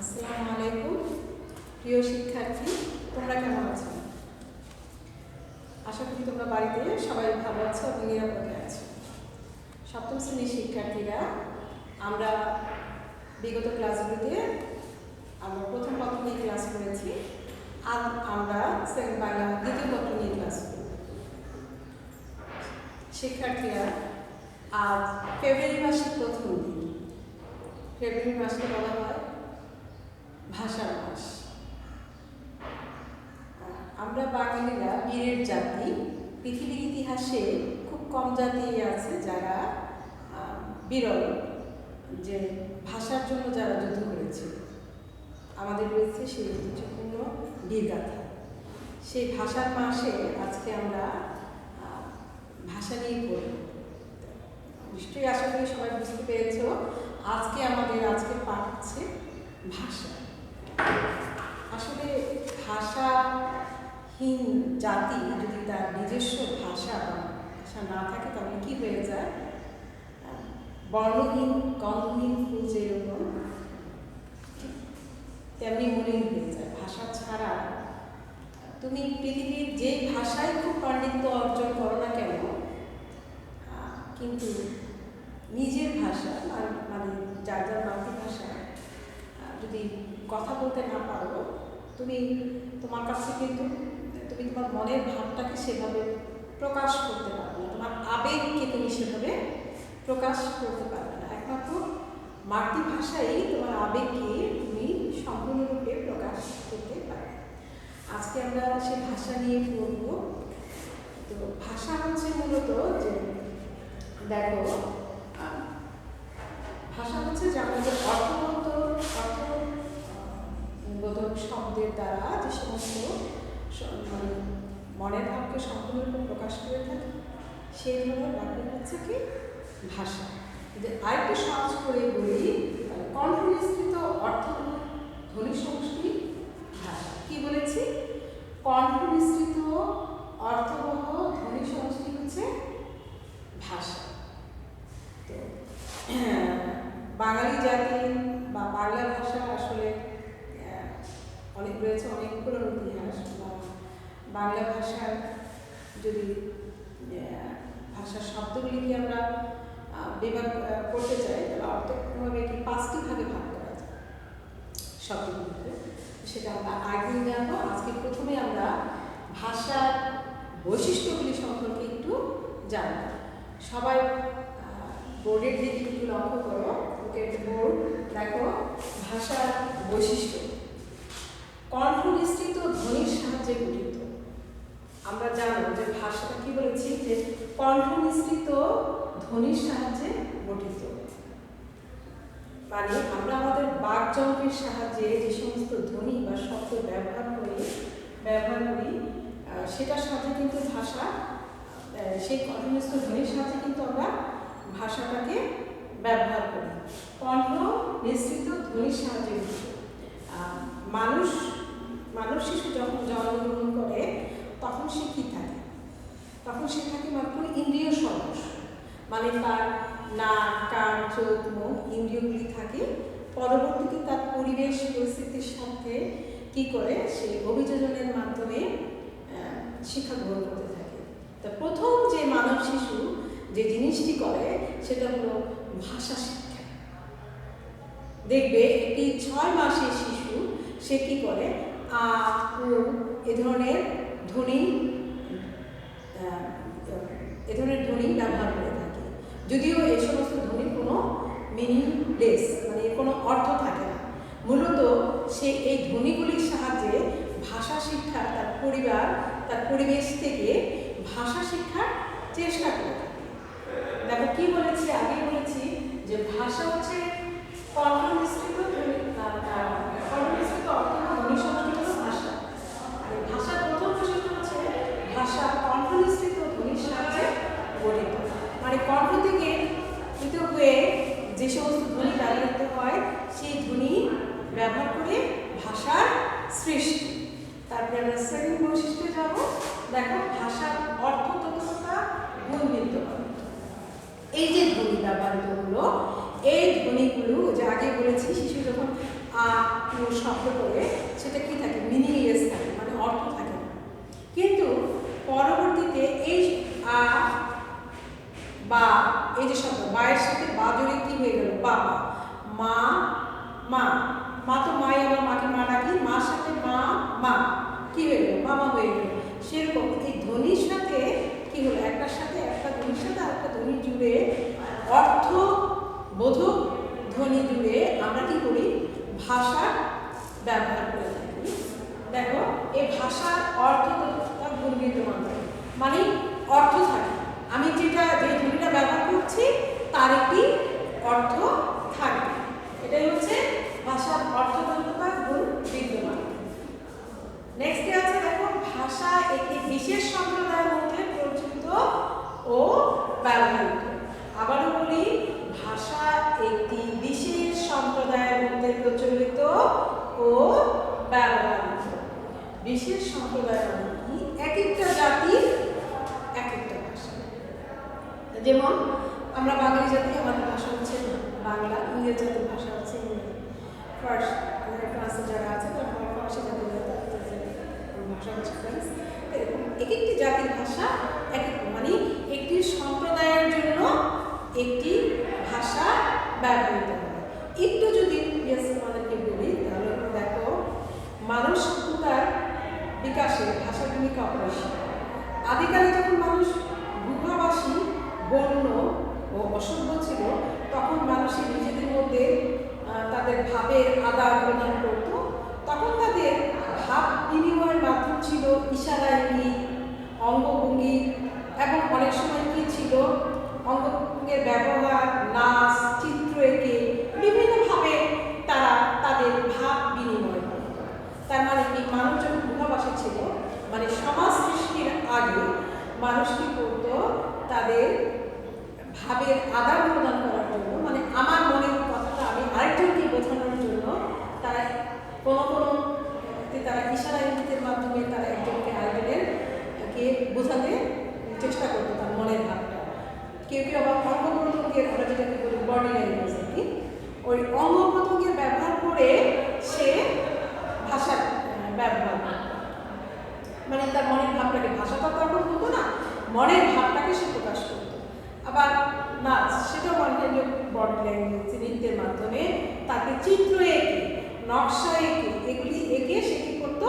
আসসালামু আলাইকুম প্রিয় শিক্ষার্থী, তোমরা কেমন আছো? আশা করি তোমরা বাড়িতে সবাই ভালো আছো এবং নিরাপদে আছো। সপ্তম শ্রেণীর শিক্ষার্থীরা, আমরা বিগত ক্লাসগুলিতে আমরা প্রথম পত্র নিয়ে ক্লাস করেছি। আজ আমরা সেকেন্ড বাংলা দ্বিতীয় পত্র নিয়ে ক্লাস করব। শিক্ষার্থীরা, আজ ফেব্রুয়ারি মাসের প্রথম দিন। ফেব্রুয়ারি মাসকে বলা হয় ভাষার মাস। আমরা বাঙালিরা বীরের জাতি। পৃথিবীর ইতিহাসে খুব কম জাতি আছে যারা বিরল, যে ভাষার জন্য যারা যুদ্ধ করেছে। আমাদের রয়েছে সেই ঐতিহ্যপূর্ণ বীরগাথা। সেই ভাষার মাসে আজকে আমরা ভাষা নিয়ে পড়ব। নিশ্চয়ই আশা করি সবাই বুঝতে পেরেছ, আজকে পাঠ হচ্ছে ভাষা। আসলে ভাষাহীন জাতি যদি তার নিজস্ব ভাষা না থাকে, তাহলে কি হয়ে যায়? বর্ণহীন গন্ধহীন ফুল যেরকম তেমনি মলিন হয়ে যায়। ভাষা ছাড়া তুমি পৃথিবীর যে ভাষায় খুব পাণ্ডিত্য অর্জন করো না কেন, কিন্তু নিজের ভাষা মানে যার যার মাতৃভাষা যদি কথা বলতে না পারো, তোমার কাছে কিন্তু তুমি তোমার মনের ভাবটাকে সেভাবে প্রকাশ করতে পারবে না, তোমার আবেগকে তুমি সেভাবে প্রকাশ করতে পারবে না। একমাত্র মাতৃভাষাই তোমার আবেগকে তুমি সম্পূর্ণরূপে প্রকাশ করতে পারবে। আজকে আমরা সে ভাষা নিয়ে পড়ব। তো ভাষা হচ্ছে মূলত যে, দেখো, ভাষা হচ্ছে যে আমাদের অর্থবোধক শব্দের দ্বারা যে সমস্ত মানে মনের ভাবকে সম্পূর্ণরূপে প্রকাশ করে থাকে, সেই ধরনের ব্যাপার হচ্ছে কি ভাষা। আরেকটু সহজ করে বলি, কণ্ঠনিঃসৃত অর্থবহ ধ্বনি সমষ্টি ভাষা। কি বলেছি? কণ্ঠনিঃসৃত অর্থবহ ধ্বনি সমষ্টি হচ্ছে ভাষা। তো বাঙালি জাতি বা বাংলা ভাষা আসলে অনেক রয়েছে, অনেক পুরনো ইতিহাস। বাংলা ভাষার যদি ভাষার শব্দগুলিকে আমরা বিভাগ করতে চাই, তাহলে অর্থভাবে কি 5টি ভাগে ভাগ করা যায় শব্দগুলিকে। সেটা আমরা আগে জানবো। আজকে প্রথমে আমরা ভাষার বৈশিষ্ট্যগুলি সম্পর্কে একটু জানব। সবাই বোর্ডের দিকে একটু লক্ষ্য করো। বোর্ড দেখো, ভাষার বৈশিষ্ট্য। কণ্ঠনিঃসৃত ধ্বনির সাহায্যে গঠিত। আমরা জানবো যে ভাষাটা কি বলেছি, যে কণ্ঠনিঃসৃত ধ্বনির সাহায্যে গঠিত। মানে আমরা আমাদের বাকযন্ত্রের সাহায্যে যে সমস্ত ধ্বনি বা শব্দ ব্যবহার করি, সেটার সাথে কিন্তু ভাষা, সেই কণ্ঠনিঃসৃত ধ্বনির সাহায্যে কিন্তু আমরা ভাষাটাকে ব্যবহার করি। কণ্ঠ নিঃসৃত ধ্বনির সাহায্যে মানুষ শিশু যখন জন্মগ্রহণ করে, তখন সে কি থাকে? তখন সে থাকে মাত্র ইন্দ্রিয় সদস্য, মানে তার নাক, কান, চোখ, মুখ ইন্দ্রিয়গুলি থাকে। পরবর্তীতে তার পরিবেশ পরিস্থিতির সাথে কি করে, সে অভিযোজনের মাধ্যমে শিক্ষা গ্রহণ করতে থাকে। তা প্রথম যে মানব শিশু যে জিনিসটি করে, সেটা হলো ভাষা শিক্ষা। দেখবে একটি 6 মাসের শিশু সে কি করে, আ, উ এ ধরনের ধ্বনি ব্যবহার করে থাকে। যদিও এই সমস্ত ধ্বনির কোনো মিনিংলেস, মানে এর কোনো অর্থ থাকে না। মূলত সে এই ধ্বনিগুলির সাহায্যে ভাষা শিক্ষা, তার পরিবার, তার পরিবেশ থেকে ভাষা শিক্ষার চেষ্টা করে থাকে। দেখো কি বলেছি, আগে বলেছি যে ভাষা হচ্ছে কণ্ঠনিঃসৃত অর্থবহ ধ্বনি সমষ্টি হলো ভাষা। ভাষার প্রথম বৈশিষ্ট্য হচ্ছে ভাষা কণ্ঠনিঃসৃত ধ্বনির সাহায্যে গঠিত। মানে কণ্ঠ থেকে পৃথক হয়ে যে সমস্ত ধ্বনি ব্যবহৃত হয়, সেই ধ্বনি ব্যবহার করে ভাষার সৃষ্টি। তারপরে আমরা সেকেন্ড বৈশিষ্ট্যে যাব। দেখো, ভাষার অর্থতত্ত্বতা গুণবিদ্যমান। এই যে ধ্বনি ব্যবহৃত হলো, এই ধ্বনিগুলো যে আগে বলেছি, শিশু যখন শব্দ করে সেটা কি থাকে, মিনিংলেস থাকে, মানে অর্থ থাকে না। কিন্তু পরবর্তীতে এই বা এই যে শব্দ বায়ের সাথে বা জড়িয়ে কি হয়ে গেল, বাবা, মা, মা, মা তো মাই, আবার মাকে মা ডাকি, মার সাথে মা, মা কি হয়ে গেল, মামা হয়ে গেল। সেরকম এই ধ্বনির সাথে কি হলো, একটার সাথে একটা ধ্বনির সাথে আরেকটা ধ্বনি জুড়ে, অর্থ বোধক ধ্বনি জুড়ে আমরা কি করি, ভাষা ব্যবহার করে থাকি। দেখো এই ভাষার অর্থ গুণ বিদ্যমান থাকে, মানে অর্থ থাকে। আমি যে ধ্বনিটা ব্যবহার করছি তার একটি অর্থ থাকে, এটাই হচ্ছে ভাষার অর্থতন্ত্রতা গুণ বিদ্যমান। নেক্সট আছে দেখো, ভাষা একটি বিশেষ সম্প্রদায়ের মধ্যে প্রচলিত ও ব্যবহৃত। আবারও বলি, ভাষা একটি বিশেষ সম্প্রদায়ের মধ্যে প্রচলিত ও ব্যবহৃত। বিশেষ সম্প্রদায় মানে কি, এক একটা জাতির এক একটা ভাষা। যেমন আমরা বাঙালি জাতি, আমাদের ভাষা হচ্ছে বাংলা, ইংরেজ জাতির ভাষা হচ্ছে ইংরেজি, ফ্রান্সের যারা আছে তারা ফরাসি জাতির ভাষা হচ্ছে ফ্রেঞ্চ। এরকম এক একটি জাতির ভাষা এক এক, মানে একটি সম্প্রদায়ের জন্য একটি ভাষা ব্যবহৃত হয়। একটু যদি আমাদেরকে বলি তাহলে দেখো, মানব সভ্যতার বিকাশে ভাষার ভূমিকা অপরিসীম। আদিকালে যখন মানুষ গুহাবাসী, বন্য ও অসভ্য ছিল, তখন মানুষের নিজেদের মধ্যে তাদের ভাবের আদান প্রদান করত। তখন তাদের ভাব বিনিময়ের মাধ্যম ছিল ইশারা, ইঙ্গিত, অঙ্গভঙ্গি, এবং অনেক সময় কি ছিল, অঙ্গভঙ্গির ব্যবহার, নাচ, চিত্র এঁকে বিভিন্নভাবে তারা তাদের ভাব বিনিময় করত। তার মানে কি, মানুষ যখন গুহাবাসী ছিল, মানে সমাজ সৃষ্টির আগে মানুষ কি করত, তাদের ভাবের আদান প্রদান করার জন্য, মানে আমার মনের কথাটা আমি আরেকজনকে বোঝানোর জন্য তারা কোনো তারা ইশারা ইঙ্গিতের মাধ্যমে তারা একজনকে আরেকজনকে বোঝাতে চেষ্টা করতো তার মনের ভাবটা। কেউ কেউ আবার অঙ্গ প্রত্যঙ্গের, আমরা যেটাকে বলি বডি ল্যাঙ্গুয়েজ, ওই অঙ্গ প্রত্যঙ্গের ব্যবহার করে সে ভাষার ব্যবহার করত, মানে তার মনের ভাবটাকে, ভাষাটা তো এখন বলতো না, মনের ভাবটাকে সে প্রকাশ করত। আবার নাচ, সেটাও অনেক বডি ল্যাঙ্গুয়েজ, নৃত্যের মাধ্যমে তাকে চিত্র এঁকে, নকশা এঁকে, এগুলি এঁকে সে কী করতো,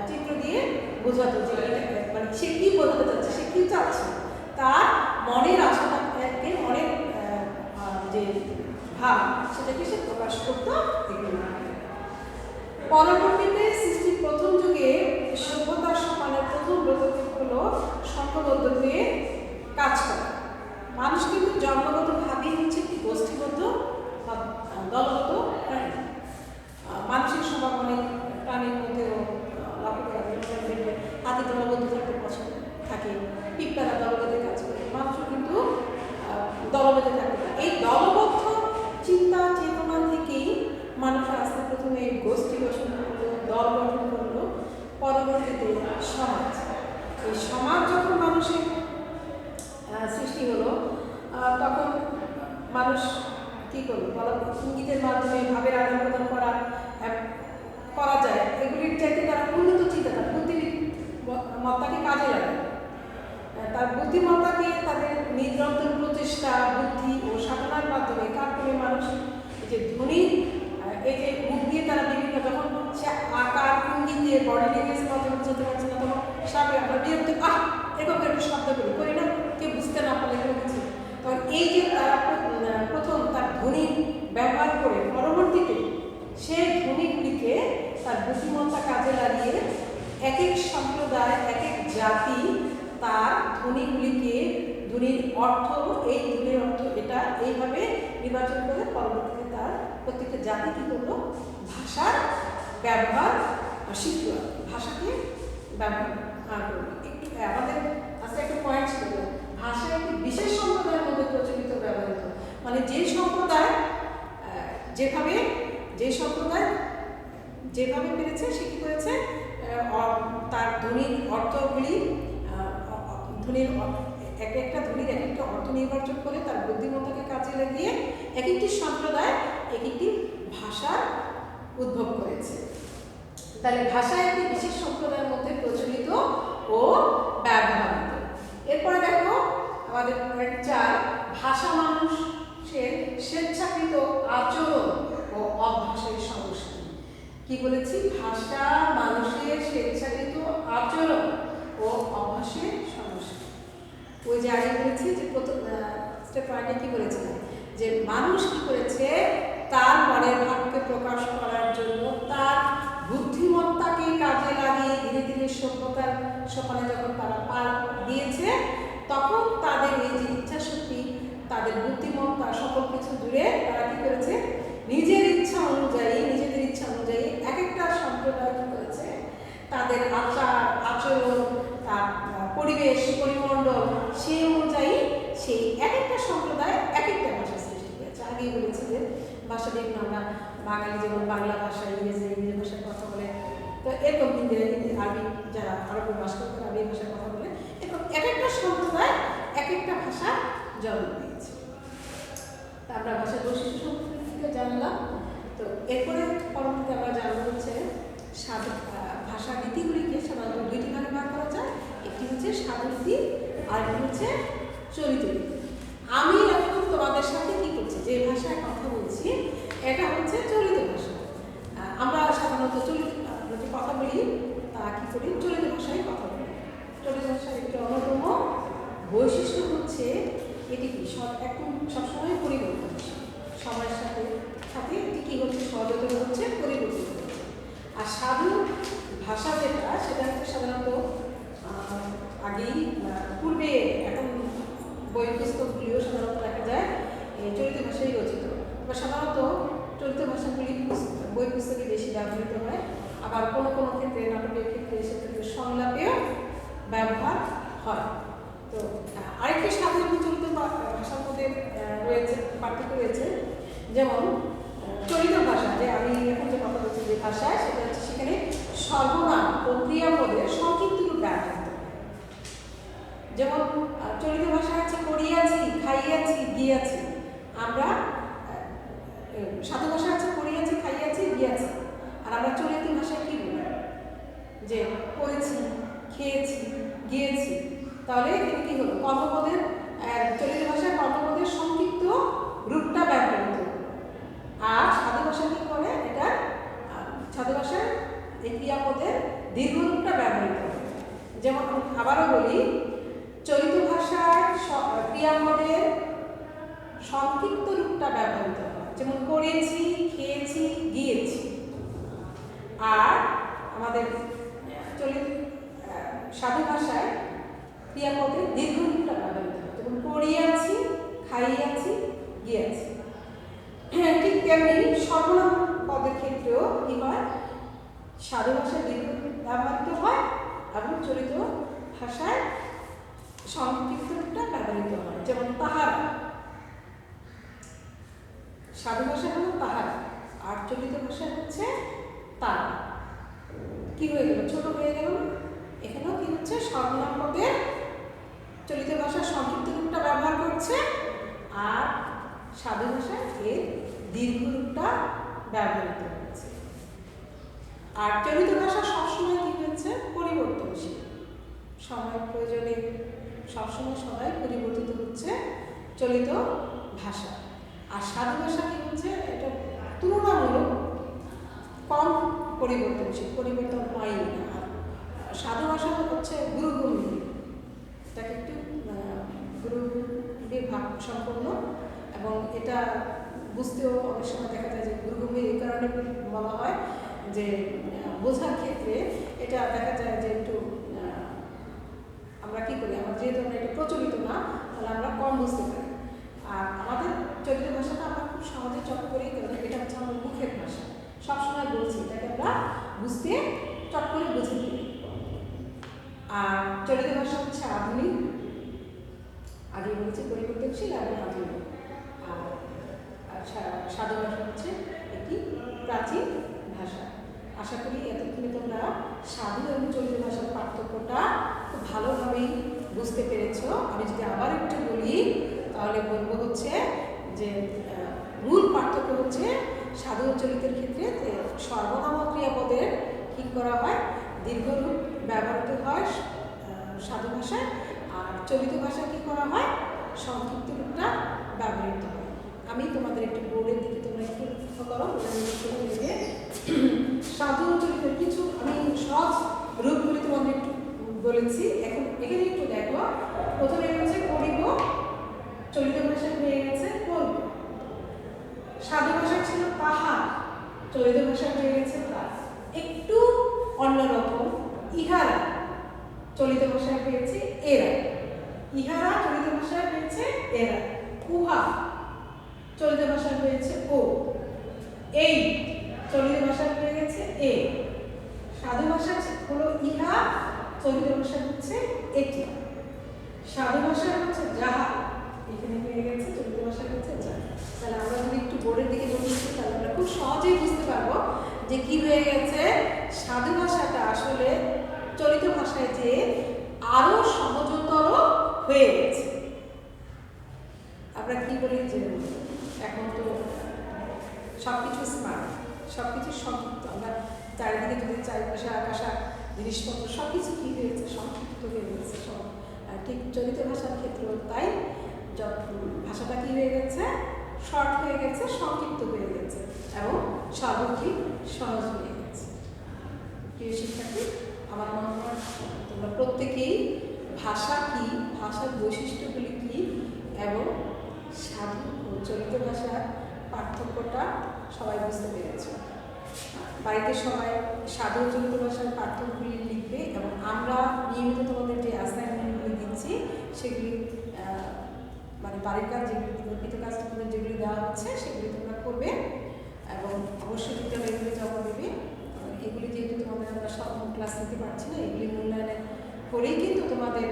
চিত্র দিয়ে বোঝাতো যে মানে সে কী বোঝাতে চাচ্ছে, সে কী চাচ্ছে, তার মনের আশাটাকে, মনের যে ভাব সেটাকে সে প্রকাশ করতো। পরবর্তীতে সৃষ্টির প্রথম যুগে সভ্যতার সমানের প্রথম পদক্ষেপ হলো সংঘবদ্ধ হয়ে কাজ করা। মানুষ কিন্তু জন্মগতভাবেই হচ্ছে একটি গোষ্ঠীবদ্ধ বা দলগত প্রাণী। মানসিক স্বভাব অনেক প্রাণীর মধ্যেও লক্ষ্য করা যায়, হাতি দলবদ্ধ থাকতে পছন্দ থাকে, পিঁপড়ারা দলবেঁধে কাজ করে, মানুষও কিন্তু দলবেঁধে থাকতে পারে। এই দলবদ্ধ চিন্তা চেতনা থেকেই মানুষ আস্তে প্রথমে গোষ্ঠী গঠন করলো, দল গঠন করলো, পরবর্তীতে সমাজ। এই সমাজ যখন মানুষের সৃষ্টি হলো, তখন মানুষ কী করলো, ইঙ্গিতের মাধ্যমে ভাবের আদান প্রদান করা যায়, এগুলির চাইতে তারা উন্নত চিন্তা, তার বুদ্ধিমত্তাকে কাজে লাগে, তার বুদ্ধিমত্তাকে তাদের নিরন্তর প্রচেষ্টা, বুদ্ধি ও সাধনার মাধ্যমে কার্যক্রমে মানুষ এই যে ধ্বনির, এই যে মুখ দিয়ে তারা বিভিন্ন, যখন সে আকার ইঙ্গিতে বডি ল্যাঙ্গুয়েজের মাধ্যমে বোঝাতে পারছে না, তখন সবাই আমরা বিরক্ত, এরকম একটা শব্দ করি না, কেউ বুঝতে না পারলে কোনো কিছু। তখন এই যে তারা প্রথম তার ধ্বনি ব্যবহার করে পরবর্তীতে সেই ধ্বনিগুলিকে তার বুদ্ধিমত্তা কাজে লাগিয়ে এক এক সম্প্রদায়, এক এক জাতি তার ধ্বনিগুলিকে, ধ্বনির অর্থ, এই ধ্বনির অর্থ এটা, এইভাবে নির্বাচন করে পরবর্তীতে তার প্রত্যেকটা জাতি কী করলো, ভাষার ব্যবহার শিখল, ভাষাকে ব্যবহার করলো। একটু আমাদের আজকে একটা পয়েন্ট ছিল, ভাষা একটি বিশেষ সম্প্রদায়ের মধ্যে প্রচলিত ব্যবহৃত, মানে যে সম্প্রদায় যেভাবে পেরেছে সে কী করেছে, তার ধ্বনির অর্থগুলি, ধ্বনির এক একটা ধ্বনির এক একটা অর্থ নির্বাচন করে তার বুদ্ধিমত্তাকে কাজে লাগিয়ে এক একটি সম্প্রদায় এক একটি ভাষার উদ্ভব করেছে। তাহলে ভাষা একটি বিশেষ সম্প্রদায়ের মধ্যে প্রচলিত ও ব্যবহৃত। এরপরে দেখো আমাদের চার, ভাষা মানুষের স্বেচ্ছাকৃত আচরণ ও অভ্যাসের সমস্যা। কি বলেছি? ভাষা মানুষের স্বেচ্ছাকৃত আচরণ ও অভ্যাসের সমস্যা। ওই যে আগে বলেছি যে প্রথম স্টেপ আগে কি বলেছিলাম, যে মানুষ কি করেছে, তার মনের ভাবকে প্রকাশ করার জন্য তার বুদ্ধিমত্তাকে কাজে লাগিয়ে ধীরে ধীরে সভ্যতার সোপানে যখন তারা পা দিয়েছে, তখন তাদের এই যে ইচ্ছা শক্তি, তাদের বুদ্ধিমত্তা, সকল কিছু জুড়ে তারা কি করেছে, নিজেদের ইচ্ছা অনুযায়ী এক একটা সম্প্রদায় কি করেছে, তাদের আচার আচরণ, তার পরিবেশ পরিমণ্ডল, সেই অনুযায়ী সেই এক একটা সম্প্রদায় এক একটা ভাষা সৃষ্টি করেছে। আগেই বলেছি যে ভাষা বিভিন্ন, আমরা বাঙালি যেমন বাংলা ভাষা, ইংরেজি ভাষায় কথা বলে, তো এরকম হিন্দি আরবি, যারা আরবি ভাষা করতে আরবি ভাষায় কথা বলে, এরকম এক একটা সম্প্রদায় এক একটা ভাষা জন্ম দিয়েছে। তা আমরা ভাষার বৈশিষ্ট্য সম্পর্কে জানলাম। তো এরপরে পরবর্তীতে আমরা জানবো হচ্ছে ভাষা রীতিগুলিকে সাধারণত দুইটি ভাগে ভাগ করা যায়। একটি হচ্ছে স্বাদরীতি, আর একটি হচ্ছে চলিত রীতি। আমি এখন তোমাদের সাথে কি করছি, যে ভাষায় কথা বলছি, এটা হচ্ছে চলিত ভাষা। আমরা সাধারণত যে কথা বলি তা কি করি, চলিত ভাষায় কথা বলি। চলিত ভাষার একটি অন্যতম বৈশিষ্ট্য হচ্ছে এটি কি একদম সবসময় পরিবর্তনশীল, সময়ের সাথে সাথে এটি কি হচ্ছে, সহজতর হচ্ছে, পরিবর্তিত হচ্ছে। আর সাধু ভাষা যেটা, সেটা হচ্ছে সাধারণত আগেই পূর্বে, এখন বই পুস্তকগুলিও সাধারণত দেখা যায় চলিত ভাষায় রচিত। বা সাধারণত চলিত ভাষাগুলি বই পুস্তকে বেশি ব্যবহৃত হয়। আবার কোনো কোনো ক্ষেত্রে, নাটকের ক্ষেত্রে, সেক্ষেত্রে সংলাপেও ব্যবহার হয়। তো আরেকটি সাধারণ চলিত ভাষার মধ্যে রয়েছে পার্থক্য রয়েছে। যেমন চলিত ভাষা, যে আমি এখন যে কথা বলছি যে ভাষায়, সেটা হচ্ছে সেখানে সর্বনাম ও ক্রিয়াপদের সংক্ষিপ্ত রূপ ব্যবহৃত। যেমন চলিত ভাষা হচ্ছে করিয়াছি, খাইয়াছি, গিয়াছি। আমরা সাধু ভাষা আছে করিয়াছি, খাইয়াছি, গিয়াছি। আর আমরা চলিত ভাষায় কি বলি, যে করেছি, খেয়েছি, গিয়েছি। তাহলে এখানে কি হলো, কর্মপদের, চলিত ভাষায় কর্মপদের সংক্ষিপ্ত রূপটা ব্যবহৃত। আর সাধু ভাষা কি করে, এটা সাধু ভাষায় এই ক্রিয়াপদের দীর্ঘ রূপটা ব্যবহৃত হয়। যেমন আবারও বলি, চলিত ভাষায় ক্রিয়াপদের সংক্ষিপ্ত রূপটা ব্যবহৃত হয়। যেমন করেছি, খেয়েছি, গিয়েছি। আর আমাদের সাধু ভাষায় ক্রিয়াপদের দীর্ঘ রূপটা ব্যবহৃত হয়। যেমন করিয়াছি, খাইয়াছি, গিয়েছি। ঠিক তেমনি সর্বনাম পদের ক্ষেত্রেও কি হয়, সাধু ভাষায় দীর্ঘ ব্যবহৃত হয় এবং চলিত ভাষায় সংক্ষিপ্ত রূপটা ব্যবহৃত হয়। যেমন তাহারা, সাধু ভাষা হলো তাহারা, আর চলিত ভাষা হচ্ছে তারা। কি হয়ে গেল, ছোট হয়ে গেল না? এখানেও কি হচ্ছে, সর্বনাম পদের চলিত ভাষার সংক্ষিপ্ত রূপটা ব্যবহার করছে, আর সাধু ভাষায় এর দীর্ঘ রূপটা ব্যবহৃত হচ্ছে। আর চলিত ভাষা সবসময় কি হচ্ছে, পরিবর্তনশীল, সময় প্রয়োজনে সবসময় সবাই পরিবর্তিত হচ্ছে চলিত ভাষা। আর সাধু ভাষা কি হচ্ছে, এটা তুলনামূলক কম পরিবর্তনশীল, পরিবর্তন হয়নি না। আর সাধু ভাষা হচ্ছে গুরুগম্ভীর, এটাকে একটু গুরুগম্ভীর ভাব সম্পন্ন, এবং এটা বুঝতেও অনেক সময় দেখা যায় যে গুরুগম্ভীর এই কারণে বলা হয় যে বোঝার ক্ষেত্রে এটা দেখা যায় যে একটু আমরা কি করি, আমার যেহেতু আমরা এটা প্রচলিত না, তাহলে আমরা কম বুঝতে পারি। আর আমাদের চলিত ভাষাটা আমরা খুব সহজে চট করেই, কারণ এটা হচ্ছে আমার মুখের ভাষা, সবসময় বলছি, এটাকে আমরা বুঝতে চট করে বুঝে ফেলি। আর চলিত ভাষা হচ্ছে আধুনিক, আগে বলছি পরিবর্তনশীল এবং আধুনিক। আর সাধু ভাষা হচ্ছে একটি প্রাচীন ভাষা। আশা করি এতক্ষণে তোমরা সাধু এবং চলিত ভাষার পার্থক্যটা খুব ভালোভাবেই বুঝতে পেরেছ। আমি যদি আবার একটু বলি, তাহলে বলবো হচ্ছে যে মূল পার্থক্য হচ্ছে সাধু ও চলিতের ক্ষেত্রে সর্বনাম ক্রিয়াপদের কি করা হয়, দীর্ঘরূপ ব্যবহৃত হয় সাধু ভাষায়, আর চলিত ভাষায় কি করা হয়, সংক্ষিপ্ত রূপটা ব্যবহৃত হয়। আমি তোমাদের একটু বোর্ডের দিকে তোমরা একটু লক্ষ্য করো, সাধু চলিত কিছু আমি সহজ রূপগুলি তোমাদের একটু বলেছি। এখন এখানে একটু দেখো, প্রথমে হচ্ছে করিব, চলিত ভাষায় হয়ে গেছে করব। সাধু ভাষা ছিল তাহার, চলিত ভাষা হয়ে গেছে তার। একটু অন্যরকম, ইহারা চলিত ভাষায় হয়েছে এরা, ইহারা চলিত ভাষায় হয়েছে এরা। উহা চলিত ভাষায় হয়েছে ও। এই চলিত ভাষায় হয়ে গেছে এ। সাধু ভাষা হলো ইহা, চলিত ভাষা হচ্ছে এটি। সাধু ভাষা হচ্ছে যাহা, এখানে হয়ে গেছে, চলিত ভাষা হচ্ছে যাহা। তাহলে আমরা যদি একটু বোর্ডের দিকে বলি তাহলে আমরা খুব সহজেই বুঝতে পারবো যে কি হয়ে গেছে, সাধু ভাষাটা আসলে চলিত ভাষায় যে আরো সহজতর হয়ে গেছে। আমরা কি বলি যে এখন তো সবকিছু স্মার্ট, সবকিছু সংক্ষিপ্ত, আমরা চারিদিকে যদি চারিপাশে আকাশা জিনিসপত্র সবকিছু কি হয়েছে, সংক্ষিপ্ত হয়ে গেছে সব। ঠিক চলিত ভাষার ক্ষেত্রেও তাই, ভাষাটা কি হয়ে গেছে, শর্ট হয়ে গেছে, সংক্ষিপ্ত হয়ে গেছে এবং সর্বাধিক সহজ হয়ে গেছে। প্রিয় শিক্ষার্থী, আমার মনে হয় তোমরা প্রত্যেকেই ভাষা কি, ভাষার বৈশিষ্ট্যগুলি কি এবং সাধু ও চলিত ভাষার পার্থক্যটা সবাই বুঝতে পেরেছে। বাড়িতে সবাই সাধু ও চলিত ভাষার পার্থক্যগুলি লিখবে এবং আমরা নিয়মিত তোমাদের যে অ্যাসাইনমেন্টগুলি দিচ্ছি সেগুলি মানে বাড়ির কাজ, যেগুলি নিয়মিত কাজ তোমাদের যেগুলি দেওয়া হচ্ছে সেগুলি তোমরা করবে এবং অবশ্যই তোমরা এগুলি জমা দেবে। এগুলি যেহেতু তোমাদের আমরা সব ক্লাস নিতে পারছি না, এগুলি মূল্যায়নের করেই কিন্তু তোমাদের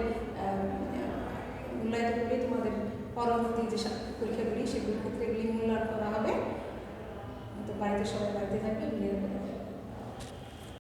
মূল্যায়িত করে তোমাদের পরবর্তী যে পরীক্ষাগুলি সেগুলির ক্ষেত্রে এগুলি মূল্যায়ন করা হবে। তো বাড়িতে সবাই বাড়িতে থাকবে।